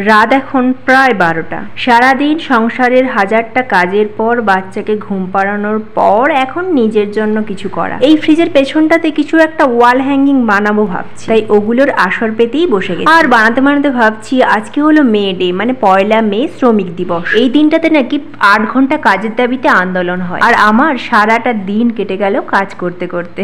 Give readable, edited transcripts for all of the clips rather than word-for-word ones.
রাত এখন প্রায় 12টা। সারাদিন সংসারের হাজারটা কাজের পর বাচ্চাকে ঘুম পাড়ানোর পর এখন নিজের জন্য কিছু করা। এই ফ্রিজের পেছনটাতে কিছু একটা ওয়াল হ্যাঙ্গিং বানাবো ভাবছি, তাই ওগুলোর আসর পেতেই বসে গেছি। আর বানাতে বানাতে ভাবছি আজকে হলো মে ডে, মানে 1 মে শ্রমিক দিবস। এই দিনটাতে নাকি 8 ঘন্টা কাজের দাবিতে আন্দোলন হয়, আর আমার সারাটা দিন কেটে গেল কাজ করতে করতে।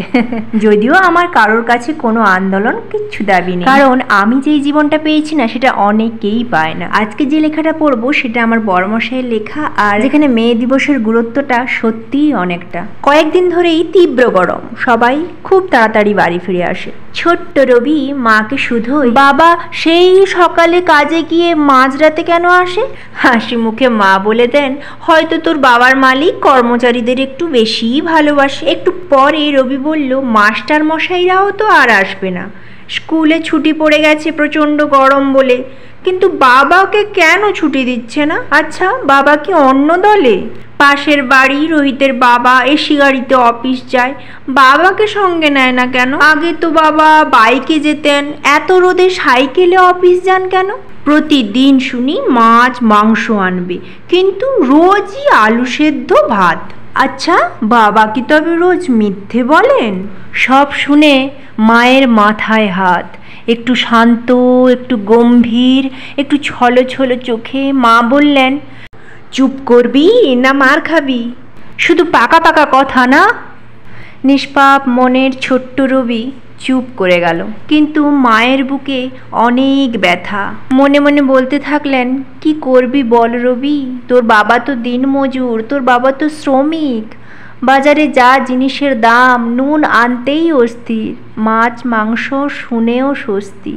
যদিও আমার কারোর কাছে কোনো আন্দোলন কিচ্ছু দাবি নেই, কারণ আমি যেই জীবনটা পেয়েছি না সেটা অনেকেই পায় না। আজকে যে লেখাটা পড়বো সেটা আমার বড়মশাইয়ের লেখা, আর যেখানে মে দিবসের গুরুত্বটা সত্যিই অনেকটা। কয়েকদিন ধরেই তীব্র গরম, সবাই খুব তাড়াতাড়ি বাড়ি ফিরে আসে। ছোট্ট রবি মাকে শুধুই বাবা সেই সকালে কাজে গিয়ে মাঝরাতে কেন আসে? হাসি মুখে মা বলে দেন, হয়তো তোর বাবার মালিক কর্মচারীদের একটু বেশিই ভালোবাসে। একটু পরে রবি বলল, মাস্টার মশাইরাও তো আর আসবে না, স্কুলে ছুটি পড়ে গেছে প্রচণ্ড গরম বলে। কিন্তু বাবাকে কেন ছুটি দিচ্ছে না? আচ্ছা, বাবা কি অন্য দলে? পাশের বাড়ি রোহিতের বাবা এসি গাড়িতে অফিস যায়, বাবাকে সঙ্গে নেয় না কেন? আগে তো বাবা বাইকে যেতেন, এত রোদে সাইকেলে অফিস যান কেন? প্রতিদিন শুনি মাছ মাংস আনবে, কিন্তু রোজই আলু সেদ্ধ ভাত। আচ্ছা, বাবা কি তবে রোজ মিথ্যে বলেন? সব শুনে মায়ের মাথায় হাত। একটু শান্ত, একটু গম্ভীর, একটু ছলো ছলো চোখে মা বললেন, চুপ করবি না মার খাবি? শুধু পাকা পাকা কথা না? নিষ্পাপ মনের ছোট্ট রবি চুপ করে গেল, কিন্তু মায়ের বুকে অনেক ব্যথা। মনে মনে বলতে থাকলেন, কি করবি বল রবি, তোর বাবা তো দিনমজুর, তোর বাবা তো শ্রমিক। বাজারে যা জিনিসের দাম, নুন আনতেই অস্থির, মাছ মাংস শুনেও স্বস্তি।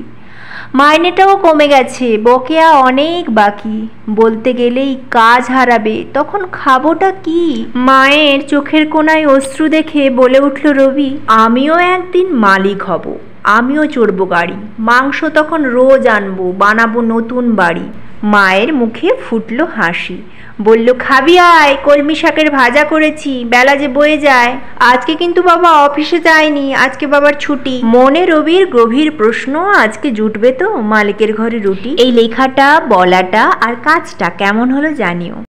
মাইনেটাও কমে গেছে, বকেয়া অনেক বাকি, বলতে গেলেই কাজ হারাবে, তখন খাবোটা কি? মায়ের চোখের কোণায় অশ্রু দেখে বলে উঠল রবি, আমিও একদিন মালিক হব, আমিও চড়বো গাড়ি, মাংস তখন রোজ আনবো, বানাবো নতুন বাড়ি। মায়ের মুখে ফুটলো হাসি, বলল, খাবি আয়, কলমি শাকের ভাজা করেছি, বেলা যে বয়ে যায়। আজকে কিন্তু বাবা অফিসে যায়নি, আজকে বাবার ছুটি। মনে রবির গভীর প্রশ্ন, আজকে জুটবে তো মালিকের ঘরে রুটি? এই লেখাটা, বলাটা আর কাজটা কেমন হলো জানিও।